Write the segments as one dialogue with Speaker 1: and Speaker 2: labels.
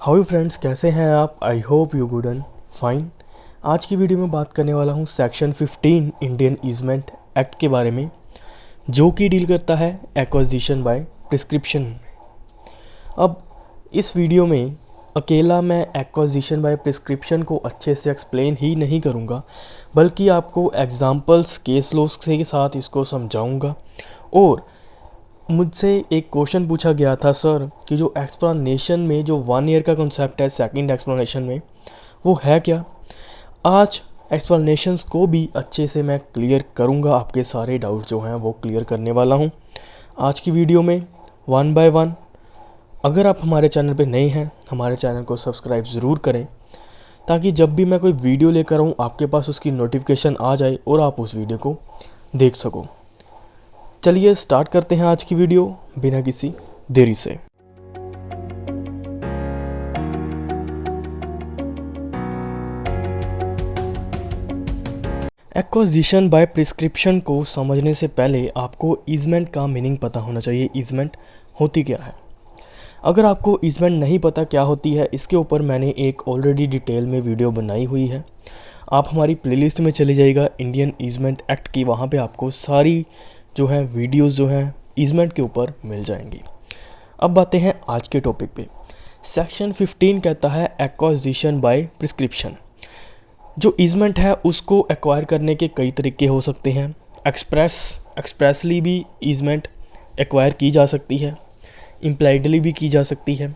Speaker 1: How friends, कैसे हैं आप? I hope you good and fine. आज की वीडियो में बात करने वाला हूं सेक्शन 15 इंडियन ईजमेंट एक्ट के बारे में, जो कि डील करता है एक्विजिशन बाय प्रिस्क्रिप्शन। अब इस वीडियो में अकेला मैं एक्विजिशन बाय प्रिस्क्रिप्शन को अच्छे से एक्सप्लेन ही नहीं करूंगा, बल्कि आपको एग्जांपल्स, केस लॉस के साथ इसको समझाऊंगा। और मुझसे एक क्वेश्चन पूछा गया था, सर, कि जो एक्सप्लेनेशन में जो 1 ईयर का कॉन्सेप्ट है सेकंड एक्सप्लेनेशन में, वो है क्या। आज एक्सप्लेनेशंस को भी अच्छे से मैं क्लियर करूंगा, आपके सारे डाउट जो हैं वो क्लियर करने वाला हूं आज की वीडियो में 1 बाय 1। अगर आप हमारे चैनल पे नए हैं, हमारे चैनल को सब्सक्राइब ज़रूर करें, ताकि जब भी मैं कोई वीडियो लेकर आऊँ आपके पास उसकी नोटिफिकेशन आ जाए और आप उस वीडियो को देख सको। चलिए स्टार्ट करते हैं आज की वीडियो बिना किसी देरी से। एक्विजिशन बाय प्रिस्क्रिप्शन को समझने से पहले आपको ईजमेंट का मीनिंग पता होना चाहिए। ईजमेंट होती क्या है? अगर आपको ईजमेंट नहीं पता क्या होती है, इसके ऊपर मैंने एक ऑलरेडी डिटेल में वीडियो बनाई हुई है। आप हमारी प्लेलिस्ट में चले जाइएगा इंडियन ईजमेंट एक्ट की, वहाँ पे आपको सारी जो है वीडियोस जो हैं ईजमेंट के ऊपर मिल जाएंगी। अब आते हैं आज के टॉपिक पे। सेक्शन 15 कहता है एक्विजिशन बाय प्रिस्क्रिप्शन। जो ईजमेंट है उसको एक्वायर करने के कई तरीके हो सकते हैं। एक्सप्रेसली भी ईजमेंट एक्वायर की जा सकती है, इम्प्लाइडली भी की जा सकती है,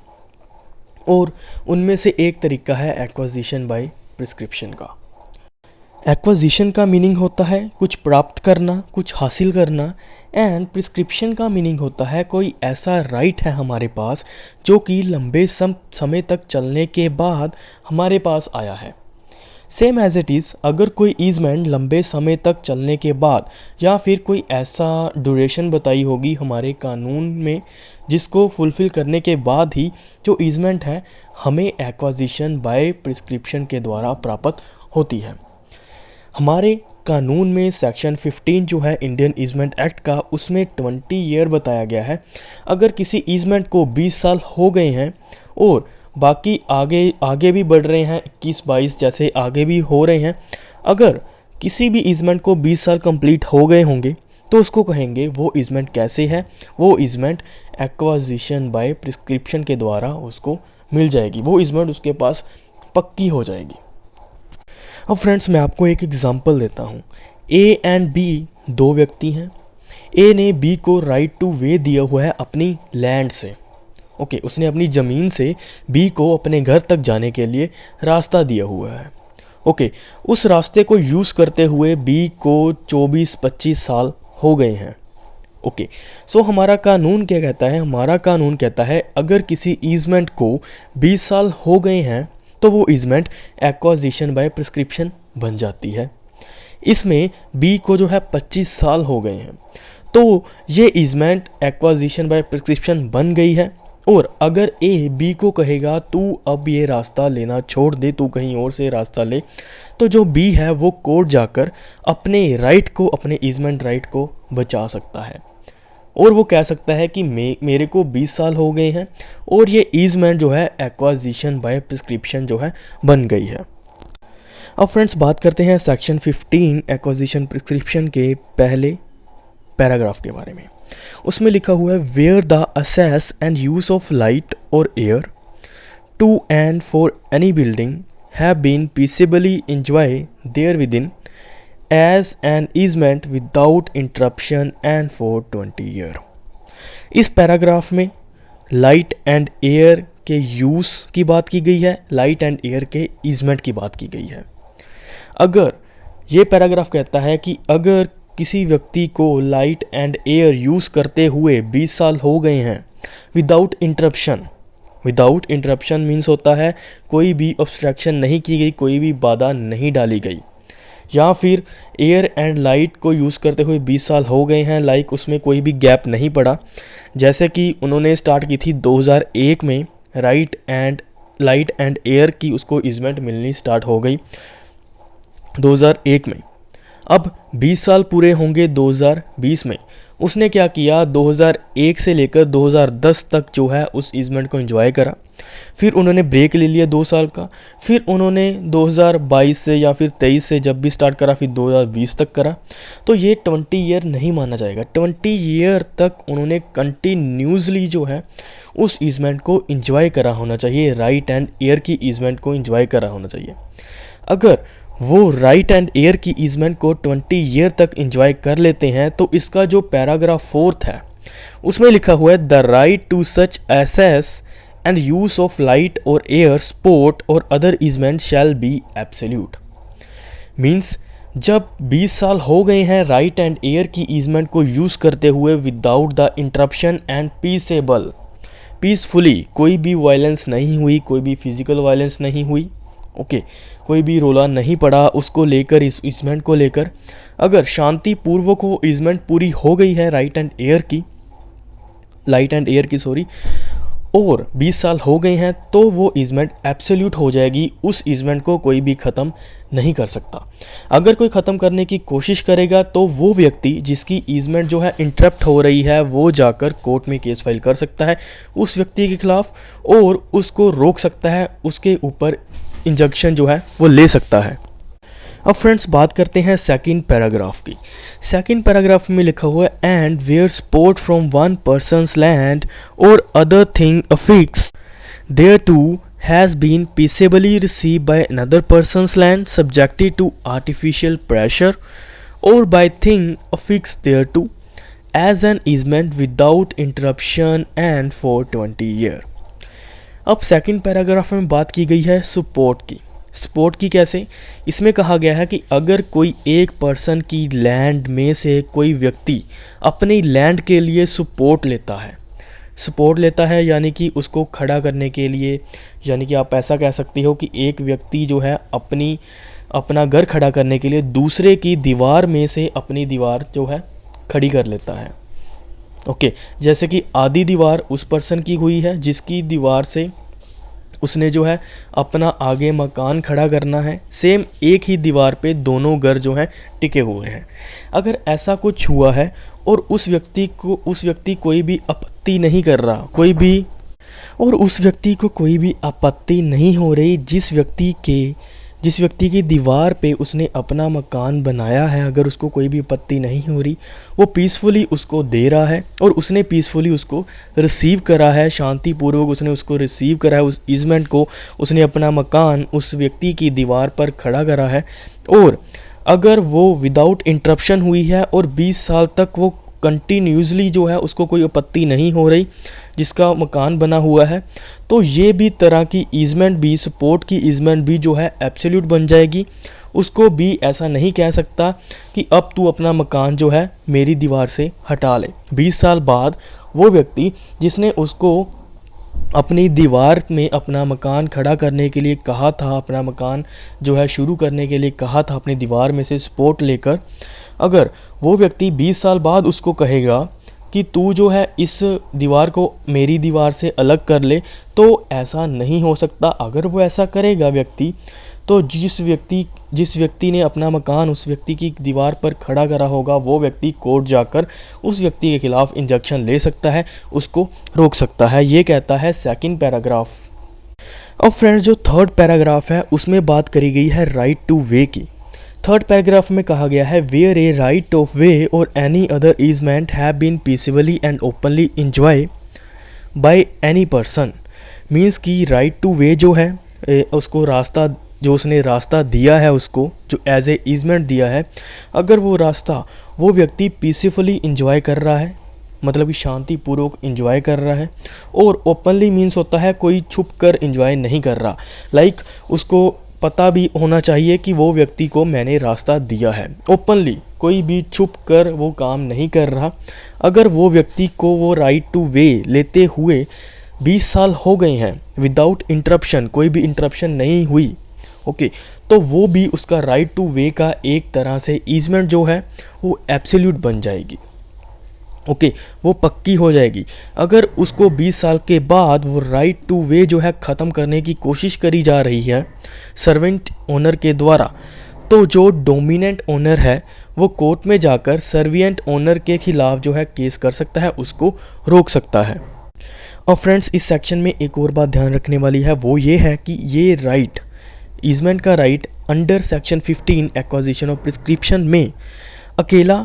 Speaker 1: और उनमें से एक तरीका है एक्विजिशन बाय प्रिस्क्रिप्शन का। एक्विजिशन का मीनिंग होता है कुछ प्राप्त करना, कुछ हासिल करना, एंड प्रिस्क्रिप्शन का मीनिंग होता है कोई ऐसा राइट है हमारे पास जो कि लंबे समय तक चलने के बाद हमारे पास आया है। सेम एज इट इज़, अगर कोई ईजमेंट लंबे समय तक चलने के बाद या फिर कोई ऐसा ड्यूरेशन बताई होगी हमारे कानून में जिसको फुलफिल करने के बाद ही जो ईजमेंट है हमें एक्विजिशन बाय प्रिस्क्रिप्शन के द्वारा प्राप्त होती है। हमारे कानून में सेक्शन 15 जो है इंडियन ईजमेंट एक्ट का, उसमें 20 ईयर बताया गया है। अगर किसी ईजमेंट को 20 साल हो गए हैं और बाकी आगे भी बढ़ रहे हैं, 21-22 जैसे आगे भी हो रहे हैं, अगर किसी भी ईजमेंट को 20 साल कंप्लीट हो गए होंगे तो उसको कहेंगे वो ईजमेंट कैसे है, वो ईजमेंट एक्विजिशन बाय प्रिस्क्रिप्शन के द्वारा उसको मिल जाएगी, वो ईजमेंट उसके पास पक्की हो जाएगी। अब फ्रेंड्स, मैं आपको एक एग्जांपल देता हूँ। ए एंड बी दो व्यक्ति हैं। ए ने बी को राइट टू वे दिया हुआ है अपनी लैंड से। ओके, उसने अपनी ज़मीन से बी को अपने घर तक जाने के लिए रास्ता दिया हुआ है। ओके, उस रास्ते को यूज़ करते हुए बी को 24-25 साल हो गए हैं। ओके, सो हमारा कानून क्या कहता है? हमारा कानून कहता है अगर किसी ईजमेंट को 20 साल हो गए हैं तो वो ईजमेंट एक्विजिशन बाय प्रिस्क्रिप्शन बन जाती है। इसमें बी को जो है 25 साल हो गए हैं, तो ये ईजमेंट एक्विजिशन बाय प्रिस्क्रिप्शन बन गई है। और अगर ए बी को कहेगा तू अब ये रास्ता लेना छोड़ दे, तू कहीं और से रास्ता ले, तो जो बी है वो कोर्ट जाकर अपने राइट को, अपने ईजमेंट राइट को बचा सकता है और वो कह सकता है कि मेरे को 20 साल हो गए हैं और ये ईजमेंट जो है एक्विजिशन बाय प्रिस्क्रिप्शन जो है बन गई है। अब फ्रेंड्स, बात करते हैं सेक्शन 15 एक्विजिशन प्रिस्क्रिप्शन के पहले पैराग्राफ के बारे में। उसमें लिखा हुआ है where the access and use of light और air to and for any building have been peaceably enjoyed therewith in as an easement without interruption and for 20 year. इस पैराग्राफ में लाइट एंड एयर के use की बात की गई है, light and air के ईजमेंट की बात की गई है। अगर ये पैराग्राफ कहता है कि अगर किसी व्यक्ति को लाइट एंड एयर यूज करते हुए 20 साल हो गए हैं without interruption, without interruption means होता है कोई भी ऑब्स्ट्रक्शन नहीं की गई, कोई भी बाधा नहीं डाली गई, या फिर एयर एंड लाइट को यूज़ करते हुए 20 साल हो गए हैं, लाइक उसमें कोई भी गैप नहीं पड़ा। जैसे कि उन्होंने स्टार्ट की थी 2001 में, लाइट एंड एयर की उसको ईजमेंट मिलनी स्टार्ट हो गई 2001 में। अब 20 साल पूरे होंगे 2020 में। उसने क्या किया, 2001 से लेकर 2010 तक जो है उस ईजमेंट को एंजॉय करा। फिर उन्होंने ब्रेक ले लिया 2 साल का, फिर उन्होंने 2022 से या फिर 23 से जब भी स्टार्ट करा फिर 2020 तक करा, तो ये 20 ईयर नहीं माना जाएगा। 20 ईयर तक उन्होंने कंटिन्यूसली जो है उस इवेंट को इंजॉय करा होना चाहिए, राइट एंड ईयर की इवेंट को इंजॉय करा होना चाहिए। अगर वो राइट एंड ईयर की इवेंट को 20 ईयर तक इंजॉय कर लेते हैं तो इसका जो पैराग्राफ 4 है उसमें लिखा हुआ है the right to such access and use of light और एयर स्पोर्ट और other event shall be absolute. Means जब 20 साल हो गए हैं राइट एंड एयर की इवेंट को यूज करते हुए without the interruption and peacefully, कोई भी वायलेंस नहीं हुई, कोई भी फिजिकल वायलेंस नहीं हुई, ओके, कोई भी रोला नहीं पड़ा उसको लेकर, इस इवेंट को लेकर। अगर शांति पूर्वक वो इवेंट पूरी हो गई है लाइट एंड एयर की और 20 साल हो गए हैं तो वो इवेंट एब्सोल्यूट हो जाएगी, उस इवेंट को कोई भी ख़त्म नहीं कर सकता। अगर कोई ख़त्म करने की कोशिश करेगा तो वो व्यक्ति जिसकी इवेंट जो है इंटरप्ट हो रही है वो जाकर कोर्ट में केस फाइल कर सकता है उस व्यक्ति के खिलाफ और उसको रोक सकता है, उसके ऊपर इंजंक्शन जो है वो ले सकता है। अब फ्रेंड्स बात करते हैं सेकंड पैराग्राफ की। सेकंड पैराग्राफ में लिखा हुआ है and where support from one person's land और other thing affix thereto has been peaceably received by another person's land subjected to artificial pressure और by thing affix thereto as an easement without interruption and for 20 year. अब second paragraph में बात की गई है support की। Support की कैसे? इसमें कहा गया है कि अगर कोई एक पर्सन की लैंड में से कोई व्यक्ति अपनी लैंड के लिए सपोर्ट लेता है यानी कि उसको खड़ा करने के लिए, यानी कि आप ऐसा कह सकते हो कि एक व्यक्ति जो है अपना घर खड़ा करने के लिए दूसरे की दीवार में से अपनी दीवार जो है खड़ी कर लेता है, ओके। जैसे कि आधी दीवार उस पर्सन की हुई है जिसकी दीवार से उसने जो है अपना आगे मकान खड़ा करना है, सेम एक ही दीवार पे दोनों घर जो हैं टिके हुए हैं। अगर ऐसा कुछ हुआ है और उस व्यक्ति कोई भी आपत्ति नहीं कर रहा, उस व्यक्ति को कोई भी आपत्ति नहीं हो रही, जिस व्यक्ति की दीवार पे उसने अपना मकान बनाया है, अगर उसको कोई भी आपत्ति नहीं हो रही, वो पीसफुली उसको दे रहा है और उसने पीसफुली उसको रिसीव करा है, शांतिपूर्वक उसने उसको रिसीव करा है, उस इजमेंट को उसने अपना मकान उस व्यक्ति की दीवार पर खड़ा करा है। और अगर वो विदाउट इंटरप्शन हुई है और 20 साल तक वो कंटिन्यूसली जो है उसको कोई आपत्ति नहीं हो रही जिसका मकान बना हुआ है, तो ये भी तरह की ईजमेंट भी, सपोर्ट की ईजमेंट भी जो है एब्सोल्यूट बन जाएगी। उसको भी ऐसा नहीं कह सकता कि अब तू अपना मकान जो है मेरी दीवार से हटा ले। 20 साल बाद वो व्यक्ति जिसने उसको अपनी दीवार में अपना मकान खड़ा करने के लिए कहा था, अपना मकान जो है शुरू करने के लिए कहा था अपनी दीवार में से सपोर्ट लेकर, अगर वो व्यक्ति 20 साल बाद उसको कहेगा कि तू जो है इस दीवार को मेरी दीवार से अलग कर ले, तो ऐसा नहीं हो सकता। अगर वो ऐसा करेगा व्यक्ति, तो जिस व्यक्ति ने अपना मकान उस व्यक्ति की दीवार पर खड़ा करा होगा, वो व्यक्ति कोर्ट जाकर उस व्यक्ति के खिलाफ इंजंक्शन ले सकता है, उसको रोक सकता है। ये कहता है सेकंड पैराग्राफ। अब फ्रेंड्स जो थर्ड पैराग्राफ है उसमें बात करी गई है राइट टू वे की। थर्ड पैराग्राफ में कहा गया है where a right of way और any other easement have been peacefully and openly enjoyed by any person. Means कि राइट टू वे जो है उसको रास्ता, जो उसने रास्ता दिया है, उसको जो एज ए ईजमेंट दिया है, अगर वो रास्ता वो व्यक्ति पीसफुली इंजॉय कर रहा है, मतलब कि शांतिपूर्वक इंजॉय कर रहा है, और ओपनली मीन्स होता है कोई छुप कर इंजॉय नहीं कर रहा, लाइक उसको पता भी होना चाहिए कि वो व्यक्ति को मैंने रास्ता दिया है। ओपनली कोई भी छुप कर वो काम नहीं कर रहा। अगर वो व्यक्ति को वो राइट टू वे लेते हुए 20 साल हो गए हैं विदाउट इंटरप्शन, कोई भी इंटरप्शन नहीं हुई, ओके, तो वो भी उसका राइट टू वे का एक तरह से ईजमेंट जो है वो एब्सोल्यूट बन जाएगी, ओके, वो पक्की हो जाएगी। अगर उसको 20 साल के बाद वो राइट टू वे जो है ख़त्म करने की कोशिश करी जा रही है सर्वेंट ओनर के द्वारा, तो जो डोमिनेंट ओनर है वो कोर्ट में जाकर सर्विएंट ओनर के खिलाफ जो है केस कर सकता है, उसको रोक सकता है। और फ्रेंड्स इस सेक्शन में एक और बात ध्यान रखने वाली है, वो ये है कि ये राइट, ईजमेंट का right under section 15 acquisition of prescription में अकेला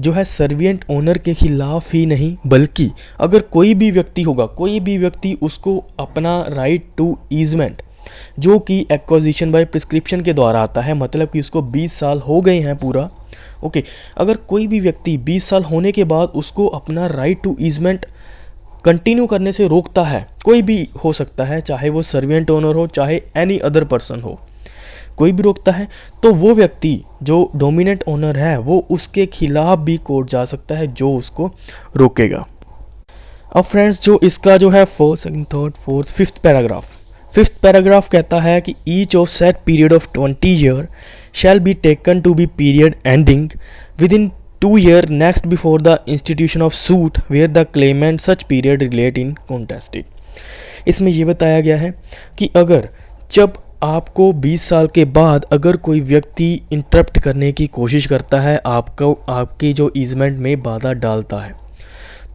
Speaker 1: जो है सर्विएंट ओनर के खिलाफ ही नहीं, बल्कि अगर कोई भी व्यक्ति होगा, कोई भी व्यक्ति उसको अपना राइट टू ईजमेंट जो कि एक्वाजिशन बाय प्रिस्क्रिप्शन के द्वारा आता है, मतलब कि उसको 20 साल हो गए हैं पूरा, ओके, अगर कोई भी व्यक्ति 20 साल होने के बाद उसको अपना राइट टू ईजमेंट कंटिन्यू करने से रोकता है, कोई भी हो सकता है, चाहे वो सर्विएंट ओनर हो, चाहे एनी अदर पर्सन हो, कोई भी रोकता है, तो वो व्यक्ति जो डोमिनेंट ओनर है वो उसके खिलाफ भी कोर्ट जा सकता है जो उसको रोकेगा। अब फ्रेंड्स जो इसका जो है first, second, third, fourth, fifth paragraph कहता है कि each of said period of 20 year shall be taken to be period ending within 2 year next before the institution of suit where the claimant such period relate in contested। इसमें ये बताया गया है कि अगर जब आपको 20 साल के बाद अगर कोई व्यक्ति इंटरप्ट करने की कोशिश करता है, आपको आपकी जो ईजमेंट में बाधा डालता है,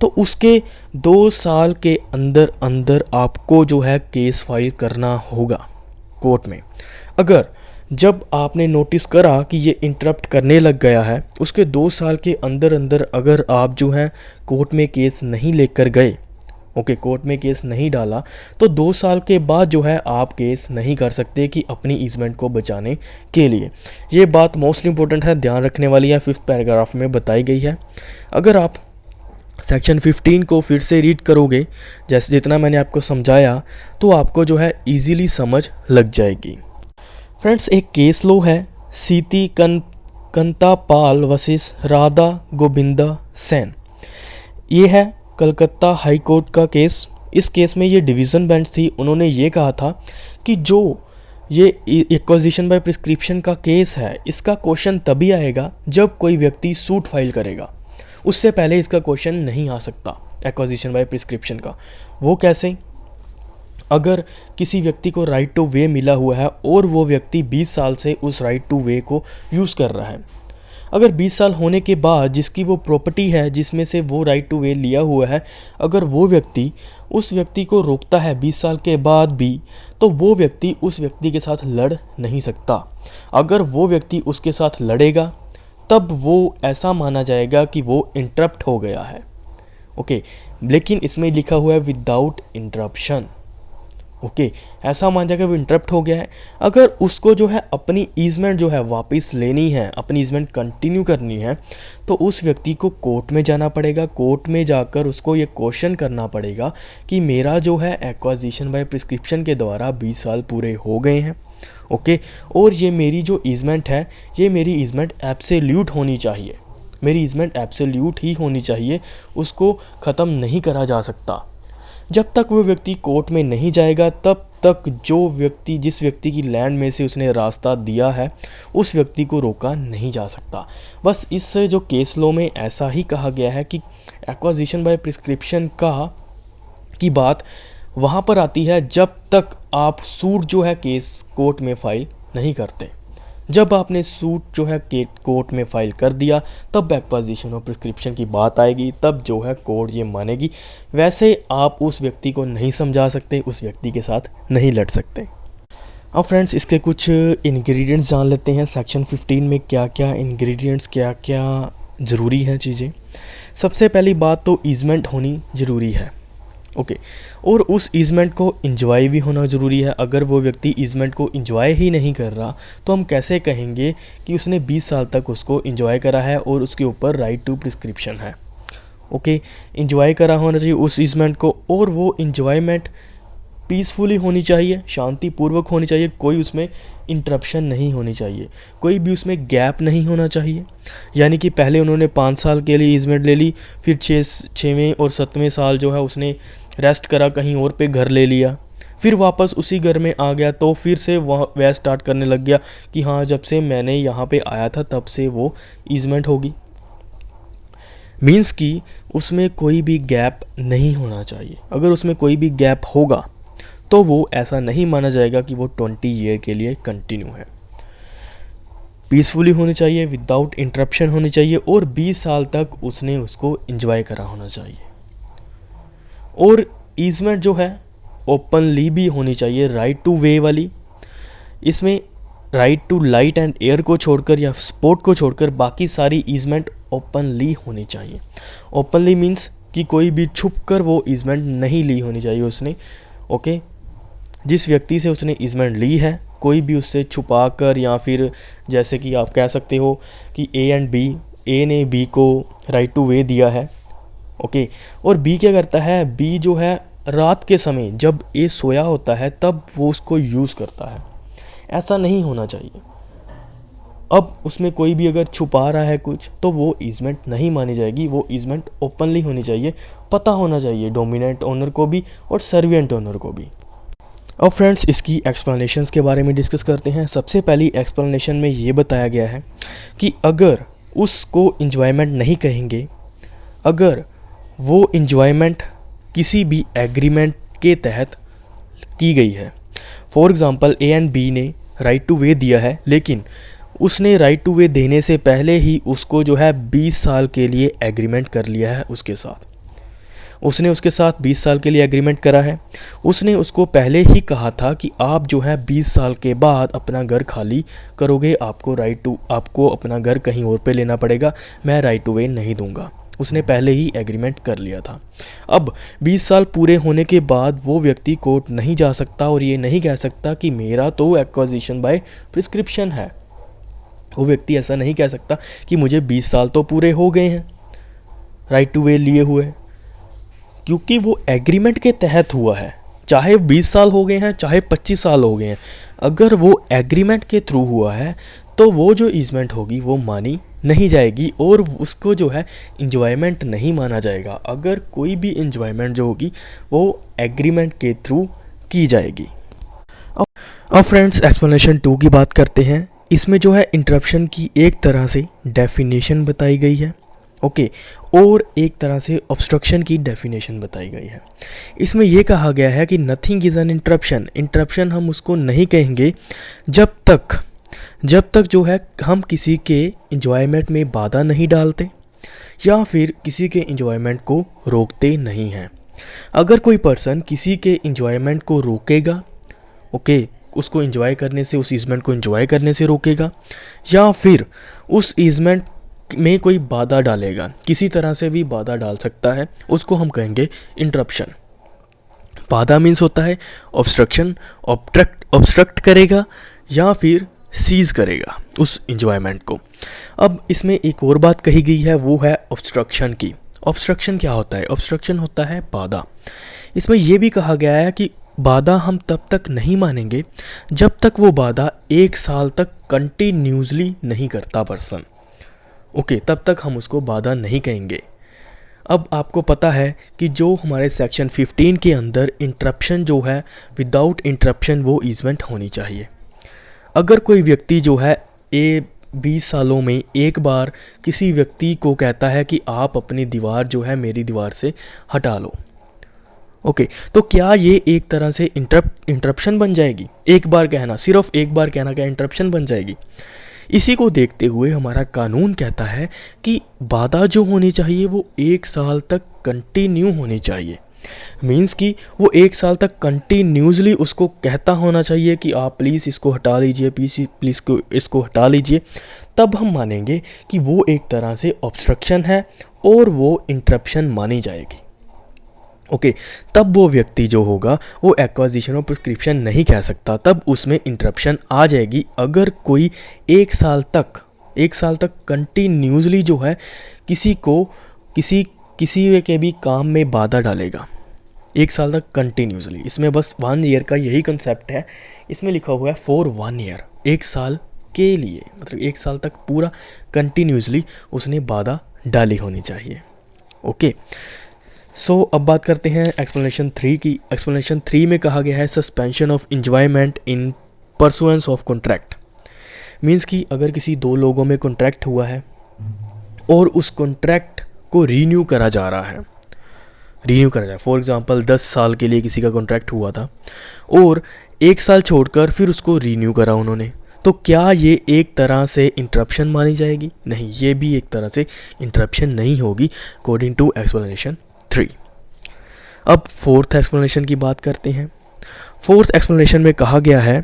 Speaker 1: तो उसके 2 साल के अंदर अंदर आपको जो है केस फाइल करना होगा कोर्ट में। अगर जब आपने नोटिस करा कि ये इंटरप्ट करने लग गया है, उसके 2 साल के अंदर अंदर अगर आप जो है कोर्ट में केस नहीं लेकर गए, ओके, कोर्ट में केस नहीं डाला, तो 2 साल के बाद जो है आप केस नहीं कर सकते कि अपनी ईजमेंट को बचाने के लिए। ये बात मोस्ट इंपॉर्टेंट है, ध्यान रखने वाली है, 5th पैराग्राफ में बताई गई है। अगर आप सेक्शन 15 को फिर से रीड करोगे, जैसे जितना मैंने आपको समझाया, तो आपको जो है इजीली समझ लग जाएगी। फ्रेंड्स एक केस लो है सीती कंतापाल वर्सेस राधा गोविंदा सेन। ये है कलकत्ता हाई कोर्ट का केस। इस केस में ये डिवीज़न बेंच थी, उन्होंने ये कहा था कि जो ये एक्विजिशन बाय प्रिस्क्रिप्शन का केस है, इसका क्वेश्चन तभी आएगा जब कोई व्यक्ति सूट फाइल करेगा, उससे पहले इसका क्वेश्चन नहीं आ सकता एक्विजिशन बाय प्रिस्क्रिप्शन का। वो कैसे? अगर किसी व्यक्ति को राइट टू वे मिला हुआ है और वो व्यक्ति 20 साल से उस राइट टू वे को यूज़ कर रहा है, अगर 20 साल होने के बाद जिसकी वो प्रॉपर्टी है जिसमें से वो राइट टू वे लिया हुआ है, अगर वो व्यक्ति उस व्यक्ति को रोकता है 20 साल के बाद भी, तो वो व्यक्ति उस व्यक्ति के साथ लड़ नहीं सकता। अगर वो व्यक्ति उसके साथ लड़ेगा तब वो ऐसा माना जाएगा कि वो इंटरप्ट हो गया है, ओके, लेकिन इसमें लिखा हुआ है विदाउट इंटरप्शन, ओके, ऐसा मान जाएगा वो इंटरप्ट हो गया है। अगर उसको जो है अपनी ईजमेंट जो है वापस लेनी है, अपनी ईजमेंट कंटिन्यू करनी है, तो उस व्यक्ति को कोर्ट में जाना पड़ेगा। कोर्ट में जाकर उसको ये क्वेश्चन करना पड़ेगा कि मेरा जो है एक्विजिशन बाय प्रिस्क्रिप्शन के द्वारा 20 साल पूरे हो गए हैं, ओके, और ये मेरी जो ईजमेंट है, ये मेरी ईजमेंट एब्सोल्यूट होनी चाहिए, मेरी ईजमेंट एब्सोल्यूट ही होनी चाहिए, उसको ख़त्म नहीं करा जा सकता। जब तक वो व्यक्ति कोर्ट में नहीं जाएगा तब तक जो व्यक्ति जिस व्यक्ति की लैंड में से उसने रास्ता दिया है उस व्यक्ति को रोका नहीं जा सकता। बस इस जो केस लॉ में ऐसा ही कहा गया है कि एक्विजिशन बाय प्रिस्क्रिप्शन की बात वहाँ पर आती है जब तक आप सूट जो है केस कोर्ट में फाइल नहीं करते। जब आपने सूट जो है कोर्ट में फाइल कर दिया तब एक्विजिशन ऑफ प्रिस्क्रिप्शन की बात आएगी, तब जो है कोर्ट ये मानेगी। वैसे आप उस व्यक्ति को नहीं समझा सकते, उस व्यक्ति के साथ नहीं लड़ सकते। अब फ्रेंड्स इसके कुछ इंग्रेडिएंट्स जान लेते हैं, सेक्शन 15 में क्या क्या इंग्रेडिएंट्स, क्या क्या ज़रूरी हैं चीज़ें। सबसे पहली बात तो ईजमेंट होनी ज़रूरी है, ओके, और उस ईजमेंट को इंजॉय भी होना ज़रूरी है। अगर वो व्यक्ति ईजमेंट को इंजॉय ही नहीं कर रहा तो हम कैसे कहेंगे कि उसने 20 साल तक उसको इंजॉय करा है और उसके ऊपर राइट टू प्रिस्क्रिप्शन है, ओके, इंजॉय करा होना चाहिए उस ईजमेंट को, और वो इंजॉयमेंट पीसफुली होनी चाहिए, शांतिपूर्वक होनी चाहिए, कोई उसमें इंटरप्शन नहीं होनी चाहिए, कोई भी उसमें गैप नहीं होना चाहिए। यानी कि पहले उन्होंने 5 साल के लिए ईजमेंट ले ली, फिर 6वें और 7वें साल जो है उसने रेस्ट करा, कहीं और पे घर ले लिया, फिर वापस उसी घर में आ गया, तो फिर से वह स्टार्ट करने लग गया कि हाँ जब से मैंने यहाँ पे आया था तब से वो ईजमेंट होगी। मीन्स कि उसमें कोई भी गैप नहीं होना चाहिए। अगर उसमें कोई भी गैप होगा तो वो ऐसा नहीं माना जाएगा कि वो 20 ईयर के लिए कंटिन्यू है। पीसफुली होनी चाहिए, विदाउट इंटरप्शन होनी चाहिए, और 20 साल तक उसने उसको एंजॉय करा होना चाहिए। और ईजमेंट जो है ओपनली भी होनी चाहिए, राइट टू वे वाली। इसमें right to light and air को छोड़कर या स्पोर्ट को छोड़कर बाकी सारी ईजमेंट ओपनली होनी चाहिए। ओपनली मीन्स कि कोई भी छुप कर वो ईजमेंट नहीं ली होनी चाहिए उसने। ओके, जिस व्यक्ति से उसने ईजमेंट ली है कोई भी उससे छुपा कर, या फिर जैसे कि आप कह सकते हो कि ए एंड बी, ए ने बी को राइट टू वे दिया है। ओके, और बी क्या करता है, बी जो है रात के समय जब ए सोया होता है तब वो उसको यूज़ करता है। ऐसा नहीं होना चाहिए। अब उसमें कोई भी अगर छुपा रहा है कुछ तो वो ईजमेंट नहीं मानी जाएगी, वो ईजमेंट ओपनली होनी चाहिए, पता होना चाहिए डोमिनेंट ओनर को भी और सर्विएंट ओनर को भी। अब फ्रेंड्स इसकी एक्सप्लेनेशंस के बारे में डिस्कस करते हैं। सबसे पहली एक्सप्लेनेशन में ये बताया गया है कि अगर उसको इंजॉयमेंट नहीं कहेंगे, अगर वो इंजॉयमेंट किसी भी एग्रीमेंट के तहत की गई है। For example A and B ने राइट टू वे दिया है, लेकिन उसने राइट टू वे देने से पहले ही उसको जो है 20 साल के लिए एग्रीमेंट कर लिया है उसके साथ। उसने उसके साथ 20 साल के लिए एग्रीमेंट करा है। उसने उसको पहले ही कहा था कि आप जो है 20 साल के बाद अपना घर खाली करोगे, आपको अपना घर कहीं और पे लेना पड़ेगा, मैं राइट टू वे नहीं दूंगा। उसने पहले ही एग्रीमेंट कर लिया था। अब 20 साल पूरे होने के बाद वो व्यक्ति कोर्ट नहीं जा सकता और ये नहीं कह सकता कि मेरा तो एक्विजिशन बाय प्रिस्क्रिप्शन है। वो व्यक्ति ऐसा नहीं कह सकता कि मुझे 20 साल तो पूरे हो गए हैं राइट टू वे लिए हुए, क्योंकि वो एग्रीमेंट के तहत हुआ है। चाहे 20 साल हो गए हैं, चाहे 25 साल हो गए हैं, अगर वो एग्रीमेंट के थ्रू हुआ है तो वो जो ईजमेंट होगी वो मानी नहीं जाएगी और उसको जो है इंजॉयमेंट नहीं माना जाएगा। अगर कोई भी इंजॉयमेंट जो होगी वो एग्रीमेंट के थ्रू की जाएगी। अब फ्रेंड्स एक्सप्लेनेशन 2 की बात करते हैं। इसमें जो है इंटरप्शन की एक तरह से डेफिनेशन बताई गई है, ओके, और एक तरह से ऑब्स्ट्रक्शन की डेफिनेशन बताई गई है। इसमें यह कहा गया है कि nothing is an interruption. Interruption हम उसको नहीं कहेंगे जब तक जो है हम किसी के इंजॉयमेंट में बाधा नहीं डालते या फिर किसी के इंजॉयमेंट को रोकते नहीं हैं। अगर कोई पर्सन किसी के इंजॉयमेंट को रोकेगा, ओके, उसको इंजॉय करने से, उस ईजमेंट को इंजॉय करने से रोकेगा, या फिर उस ईजमेंट में कोई बाधा डालेगा, किसी तरह से भी बाधा डाल सकता है, उसको हम कहेंगे इंटरप्शन। बाधा मीन्स होता है ऑब्स्ट्रक्शन, ऑब्स्ट्रक्ट करेगा या फिर सीज करेगा उस इंजॉयमेंट को। अब इसमें एक और बात कही गई है, वो है ऑब्स्ट्रक्शन की। ऑब्स्ट्रक्शन क्या होता है? ऑब्स्ट्रक्शन होता है बाधा। इसमें यह भी कहा गया है कि बाधा हम तब तक नहीं मानेंगे जब तक वो बाधा 1 साल तक कंटिन्यूसली नहीं करता पर्सन, ओके, तब तक हम उसको बाधा नहीं कहेंगे। अब आपको पता है कि जो हमारे सेक्शन 15 के अंदर इंटरप्शन जो है, विदाउट इंटरप्शन वो ईजमेंट होनी चाहिए। अगर कोई व्यक्ति जो है 20 सालों में एक बार किसी व्यक्ति को कहता है कि आप अपनी दीवार जो है मेरी दीवार से हटा लो, ओके, तो क्या ये एक तरह से इंटरप्शन बन जाएगी? एक बार कहना, सिर्फ एक बार कहना क्या इंटरप्शन बन जाएगी? इसी को देखते हुए हमारा कानून कहता है कि बाधा जो होनी चाहिए वो 1 साल तक कंटिन्यू होनी चाहिए। मीन्स कि वो 1 साल तक कंटिन्यूसली उसको कहता होना चाहिए कि आप प्लीज़ इसको हटा लीजिए, प्लीज़ इसको हटा लीजिए। तब हम मानेंगे कि वो एक तरह से ऑब्स्ट्रक्शन है और वो इंटरप्शन मानी जाएगी, ओके। तब वो व्यक्ति जो होगा वो एक्विजिशन और प्रिस्क्रिप्शन नहीं कह सकता, तब उसमें इंटरप्शन आ जाएगी। अगर कोई 1 साल तक कंटिन्यूसली जो है किसी के भी काम में बाधा डालेगा, 1 साल तक कंटिन्यूसली। इसमें बस 1 ईयर का यही कंसेप्ट है। इसमें लिखा हुआ है फॉर 1 ईयर, 1 साल के लिए, मतलब 1 साल तक पूरा कंटिन्यूसली उसने बाधा डाली होनी चाहिए, ओके। सो अब बात करते हैं एक्सप्लेनेशन 3 की। एक्सप्लेनेशन 3 में कहा गया है suspension of enjoyment in pursuance of contract. Means कि अगर किसी 2 लोगों में कॉन्ट्रैक्ट हुआ है और उस कॉन्ट्रैक्ट को रीन्यू करा जा रहा है, फॉर एग्जांपल 10 साल के लिए किसी का कॉन्ट्रैक्ट हुआ था और 1 साल छोड़कर फिर उसको रीन्यू करा उन्होंने, तो क्या ये एक तरह से इंटरप्शन मानी जाएगी? नहीं, ये भी एक तरह से इंटरप्शन नहीं होगी अकॉर्डिंग टू एक्सप्लेनेशन 3। अब फोर्थ एक्सप्लेनेशन की बात करते हैं। फोर्थ एक्सप्लेनेशन में कहा गया है,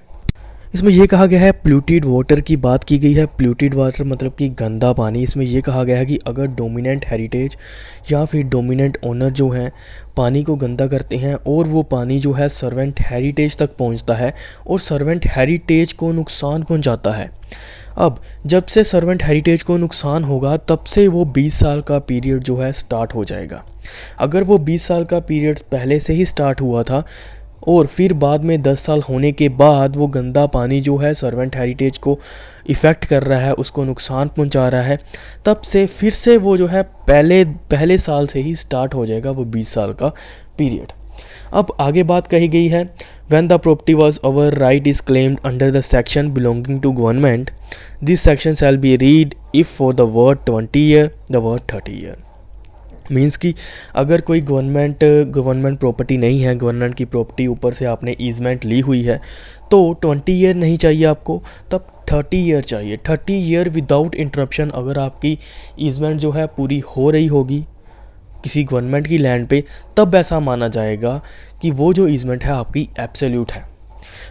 Speaker 1: इसमें यह कहा गया है पोल्यूटेड वाटर की बात की गई है। पोल्यूटेड वाटर मतलब कि गंदा पानी। इसमें यह कहा गया है कि अगर डोमिनेंट हेरिटेज या फिर डोमिनेंट ओनर जो है पानी को गंदा करते हैं और वो पानी जो है सर्वेंट हेरिटेज तक पहुंचता है और सर्वेंट हेरिटेज को नुकसान पहुंचाता है। अब जब से सर्वेंट हेरिटेज को नुकसान होगा तब से वो 20 साल का पीरियड जो है स्टार्ट हो जाएगा। अगर वो 20 साल का पीरियड पहले से ही स्टार्ट हुआ था और फिर बाद में 10 साल होने के बाद वो गंदा पानी जो है सर्वेंट हेरिटेज को इफ़ेक्ट कर रहा है, उसको नुकसान पहुंचा रहा है, तब से फिर से वो जो है पहले साल से ही स्टार्ट हो जाएगा वो 20 साल का पीरियड। अब आगे बात कही गई है, when the property was our right is claimed under the section belonging to government, this section shall be read if for the word 20 year the word 30 year। Means कि अगर कोई गवर्नमेंट प्रॉपर्टी नहीं है, गवर्नमेंट की property ऊपर से आपने easement ली हुई है, तो 20 ईयर नहीं चाहिए आपको, तब 30 ईयर चाहिए। 30 ईयर विदाउट इंटरप्शन अगर आपकी ईजमेंट जो है पूरी हो रही होगी किसी गवर्नमेंट की लैंड पे, तब ऐसा माना जाएगा कि वो जो ईजमेंट है आपकी एब्सोल्यूट है।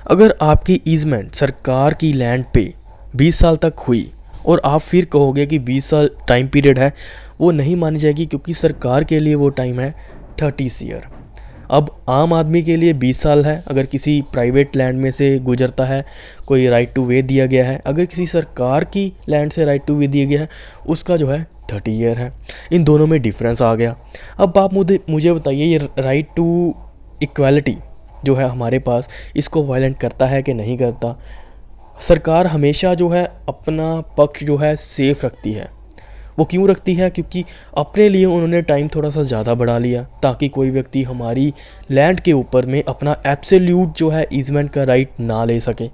Speaker 1: अगर आपकी ईजमेंट सरकार की लैंड पे 20 साल तक हुई और आप फिर कहोगे कि 20 साल टाइम पीरियड है, वो नहीं मानी जाएगी, क्योंकि सरकार के लिए वो टाइम है 30 ईयर। अब आम आदमी के लिए 20 साल है, अगर किसी प्राइवेट लैंड में से गुजरता है, कोई राइट टू वे दिया गया है, अगर किसी सरकार की लैंड से राइट टू वे दिया गया है, उसका जो है 30 ईयर है। इन दोनों में डिफरेंस आ गया। अब आप मुझे बताइए, ये राइट टू इक्वालिटी जो है हमारे पास, इसको वायलेंट करता है कि नहीं करता? सरकार हमेशा जो है अपना पक्ष जो है सेफ रखती है। वो क्यों रखती है? क्योंकि अपने लिए उन्होंने टाइम थोड़ा सा ज़्यादा बढ़ा लिया ताकि कोई व्यक्ति हमारी लैंड के ऊपर में अपना एब्सोल्यूट जो है ईजमेंट का राइट ना ले सके,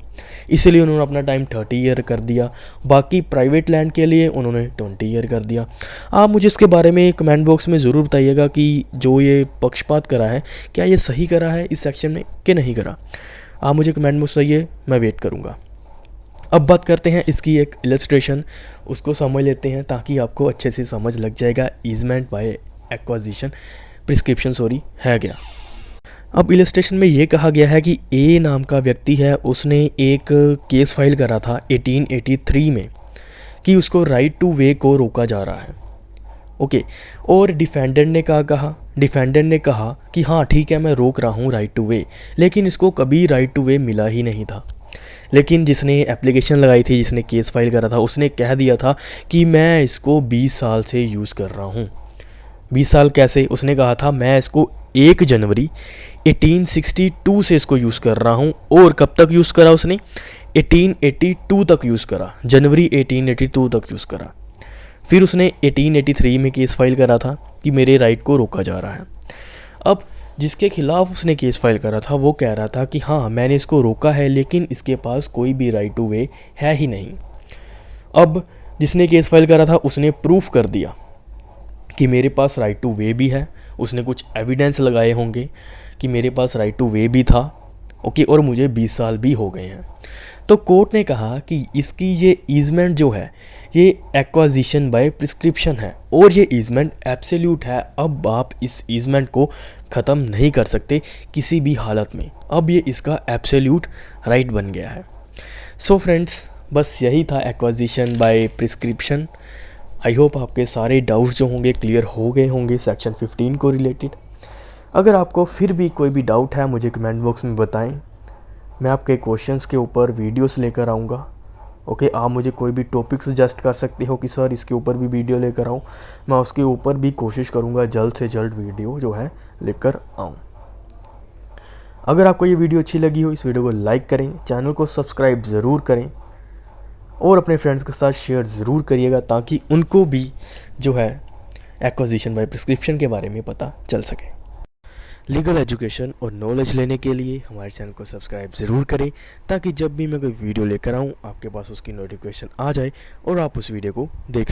Speaker 1: इसलिए उन्होंने अपना टाइम 30 ईयर कर दिया। बाकी प्राइवेट लैंड के लिए उन्होंने 20 ईयर कर दिया। आप मुझे इसके बारे में कमेंट बॉक्स में ज़रूर बताइएगा कि जो ये पक्षपात करा है, क्या ये सही करा है इस सेक्शन में कि नहीं करा। आप मुझे कमेंट बॉक्स बताइए, मैं वेट करूँगा। अब बात करते हैं इसकी एक इलस्ट्रेशन, उसको समझ लेते हैं ताकि आपको अच्छे से समझ लग जाएगा ईजमेंट बाय एक्वाजिशन प्रिस्क्रिप्शन है क्या। अब इलस्ट्रेशन में ये कहा गया है कि ए नाम का व्यक्ति है, उसने एक केस फाइल करा था 1883 में कि उसको राइट टू वे को रोका जा रहा है। ओके, और डिफेंडेंट ने कहा कि हाँ ठीक है, मैं रोक रहा हूँ राइट टू वे, लेकिन इसको कभी राइट टू वे मिला ही नहीं था। लेकिन जिसने एप्लीकेशन लगाई थी, जिसने केस फाइल करा था, उसने कह दिया था कि मैं इसको 20 साल से यूज़ कर रहा हूँ। 20 साल कैसे? उसने कहा था मैं इसको 1 जनवरी 1862 से इसको यूज़ कर रहा हूँ। और कब तक यूज़ करा उसने? 1882 तक यूज़ करा, जनवरी 1882 तक यूज़ करा। फिर उसने 1883 में केस फाइल करा था कि मेरे राइट को रोका जा रहा है। अब जिसके खिलाफ उसने केस फाइल करा था वो कह रहा था कि हाँ मैंने इसको रोका है, लेकिन इसके पास कोई भी राइट टू वे है ही नहीं। अब जिसने केस फाइल करा था उसने प्रूफ कर दिया कि मेरे पास राइट टू वे भी है। उसने कुछ एविडेंस लगाए होंगे कि मेरे पास राइट टू वे भी था, ओके, और मुझे 20 साल भी हो गए हैं। तो कोर्ट ने कहा कि इसकी ये ईजमेंट जो है ये एक्वाजिशन बाय प्रिस्क्रिप्शन है और ये ईजमेंट एब्सोल्यूट है। अब आप इस ईजमेंट को ख़त्म नहीं कर सकते किसी भी हालत में। अब ये इसका एब्सोल्यूट राइट बन गया है। सो फ्रेंड्स, बस यही था acquisition by prescription. I hope आपके सारे डाउट्स जो होंगे क्लियर हो गए होंगे सेक्शन 15 को रिलेटेड। अगर आपको फिर भी कोई भी डाउट है मुझे कमेंट बॉक्स में बताएं, मैं आपके क्वेश्चंस के ऊपर वीडियोस लेकर आऊँगा। ओके, आप मुझे कोई भी टॉपिक सजेस्ट कर सकते हो कि सर इसके ऊपर भी वीडियो लेकर आऊँ, मैं उसके ऊपर भी कोशिश करूँगा जल्द से जल्द वीडियो जो है लेकर आऊँ। अगर आपको ये वीडियो अच्छी लगी हो, इस वीडियो को लाइक करें, चैनल को सब्सक्राइब ज़रूर करें और अपने फ्रेंड्स के साथ शेयर ज़रूर करिएगा ताकि उनको भी जो है एक्विजिशन बाय प्रिस्क्रिप्शन के बारे में पता चल सके। लीगल एजुकेशन और नॉलेज लेने के लिए हमारे चैनल को सब्सक्राइब ज़रूर करें ताकि जब भी मैं कोई वीडियो लेकर आऊँ आपके पास उसकी नोटिफिकेशन आ जाए और आप उस वीडियो को देख सकें।